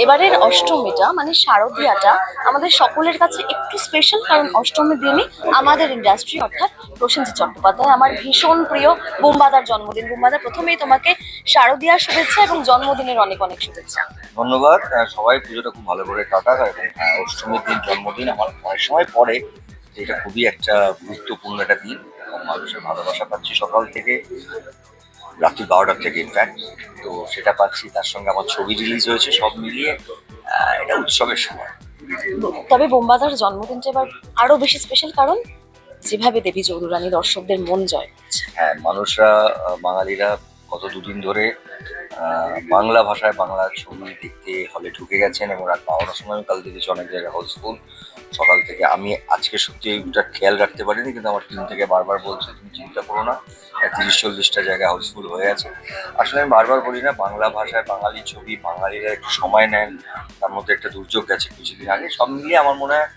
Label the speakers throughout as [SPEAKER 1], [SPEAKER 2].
[SPEAKER 1] এবারের অষ্টমীটা মানে শারদীয়াটা আমাদের সকলের কাছে একটু স্পেশাল, কারণ অষ্টমীর দিনই আমাদের ইন্ডাস্ট্রি অর্থাৎ প্রসেনজিৎ চট্টোপাধ্যায় আমার ভীষণ প্রিয় বুম্বাদার জন্মদিন। বুম্বাদা, প্রথমেই তোমাকে শারদীয়ার শুভেচ্ছা এবং জন্মদিনের অনেক অনেক শুভেচ্ছা।
[SPEAKER 2] ধন্যবাদ। সবাই পুজোটা খুব ভালো করে কাটাক, এবং অষ্টমীর দিন জন্মদিন আমার অনেক সময় পরে যে এটা খুবই একটা গুরুত্বপূর্ণ একটা দিন, এবং মানুষের ভালোবাসা পাচ্ছি সকাল থেকে, রাত্রি 12টা থেকে ইনফ্যাক্ট। তো সেটা পাচ্ছি, তার সঙ্গে আমার ছবি রিলিজ হয়েছে, সব মিলিয়ে এটা উৎসবের সময়।
[SPEAKER 1] তবে বুম্বাদার জন্মদিনটা এবার আরো বেশি স্পেশাল, কারণ যেভাবে দেবী চৌধুরানী দর্শকদের মন জয় করছে।
[SPEAKER 2] হ্যাঁ, মানুষরা, বাঙালিরা গত দুদিন ধরে বাংলা ভাষায় বাংলা ছবি দেখতে হলে ঢুকে গেছেন, এবং রাত 12টার সময় আমি কাল দেখেছি অনেক জায়গায় হাউসফুল। সকাল থেকে আমি আজকে সত্যি ওটা খেয়াল রাখতে পারিনি, কিন্তু আমার টিম থেকে বারবার বলছে তুমি চিন্তা করো না, 30-40টা জায়গায় হাউসফুল হয়ে আছে। আসলে আমি বারবার বলি না, বাংলা ভাষায় বাঙালি ছবি, বাঙালিরা একটু সময় নেন, তার মধ্যে একটা দুর্যোগ গেছে কিছুদিন আগে, সব মিলিয়ে আমার মনে হয়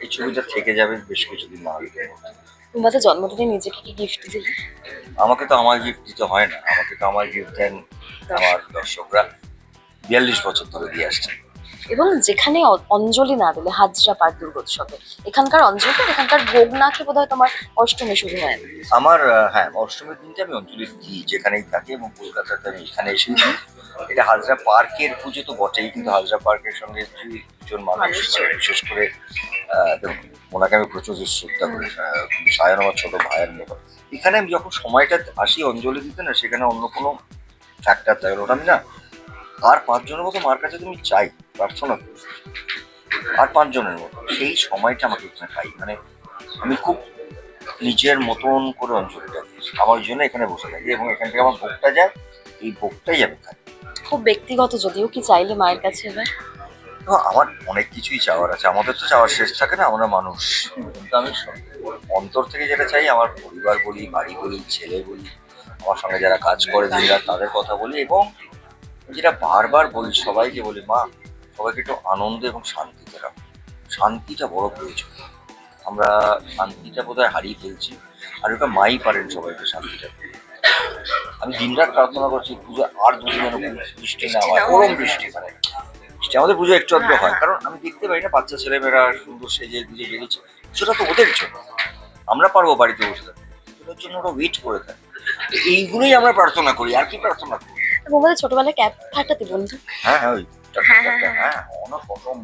[SPEAKER 2] এই ছবিটা থেকে যাবে বেশ কিছুদিন বাঙালিদের মধ্যে।
[SPEAKER 1] বুম্বাদার জন্মদিনে নিজেকে কি গিফট দিলে?
[SPEAKER 2] আমাকে তো আমার গিফট দিতে হয় না, আমাকে তো আমার গিফট দেন আমার দর্শকরা, 42 বছর ধরে দিয়ে আসছে।
[SPEAKER 1] এবং যেখানে অঞ্জলি না দিলে, হাজরা পার দুর্গোৎসবে এখানকার অঞ্জলি, এখানকার ভোগ না খেয়ে বোধহয় তোমার অষ্টমী শুরু হয় না।
[SPEAKER 2] আমার হ্যাঁ, অষ্টমীর দিনটা আমি অঞ্জলি দিই যেখানেই থাকি, এবং কলকাতাতে আমি এখানে এসে দিই। এটা হাজরা পার্কের পুজো তো বটেই, কিন্তু হাজরা পার্কের সঙ্গে দুজন মানুষ এসেছে, বিশেষ করে দেখুন, ওনাকে আমি প্রচুর শ্রদ্ধা করি, সায়ন আমার ছোট ভাইয়ের মতো। এখানে আমি যখন সময়টা আসি অঞ্জলি দিতে না, সেখানে অন্য কোনো ফ্যাক্টর থাকে না, ওটা আমি না আর 5 জনের মতো মার কাছে তুমি চাই, প্রার্থনা করি আর 5 জনের মতো, সেই সময়টা আমাকে এখানে পাই। মানে আমি খুব নিজের মতন করে অঞ্জলিটা দিই, আমার জন্য এখানে বসে থাকি, এবং এখান থেকে আমার ভোগটা যায়, এই ভোগটাই আমি খাই।
[SPEAKER 1] খুব ব্যক্তিগত যদিও, কি চাইলে মায়ের কাছে এবার?
[SPEAKER 2] তো আমার অনেক কিছুই চাওয়ার আছে, আমাদের তো চাওয়ার শেষ থাকে না, আমরা মানুষ। কিন্তু আমি অন্তর থেকে যেটা চাই, আমার পরিবার বলি, বাড়ি বলি, ছেলে বলি, আমার সঙ্গে যারা কাজ করে দিনরাত তাদের কথা বলি, এবং যেটা বারবার বলি সবাইকে বলি, মা সবাইকে একটু আনন্দ এবং শান্তিতে রাখো, শান্তিটা বড় প্রয়োজন। আমরা শান্তিটা বোধহয় হারিয়ে ফেলছি, আর ওটা মাই পারেন সবাইকে শান্তিটা দিতে। আমি দিনরাত প্রার্থনা করছি পুজো আর দুদিন যেন বৃষ্টি না হয়, গরম বৃষ্টি, মানে বৃষ্টি আমাদের পুজো একটু আধটু হয়, কারণ আমি দেখতে পাই না বাচ্চা ছেলেমেয়েরা সুন্দর সেজে গুজে বেরিয়েছে, সেটা তো ওদের জন্য, আমরা পারবো বাড়িতে বসে থাকতে, ওদের জন্য ওরা ওয়েট করে থাকে। এইগুলোই আমরা প্রার্থনা করি, আর কি প্রার্থনা করি।
[SPEAKER 1] বুম্বাদা ছোটবেলায় ক্যাপ ফাটাতে বন্ধু?
[SPEAKER 2] হ্যাঁ হ্যাঁ, ওই
[SPEAKER 1] হ্যাঁ, হ্যাঁ, হ্যাঁ।
[SPEAKER 2] হ্যাঁ, অনেক রকম।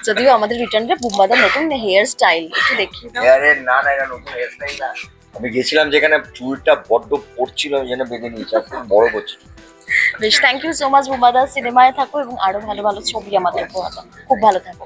[SPEAKER 1] যদিও আমাদের রিটার্নে বুম্বাদার নতুন হেয়ার স্টাইল একটু দেখিয়ে দাও।
[SPEAKER 2] আরে না না, এটা নতুন হেয়ারস্টাইল না। আমি গেছিলাম যেখানে চুলটা বড্ড পড়ছিল, আমি যেন বেঁধে নিয়েছি, আর খুব বড় করছি।
[SPEAKER 1] বেশ, থ্যাংক ইউ সো মাচ বুম্বাদা। সিনেমায় থাকো এবং আরো ভালো ভালো ছবি আমাদের উপহার দাও। খুব ভালো থাকো।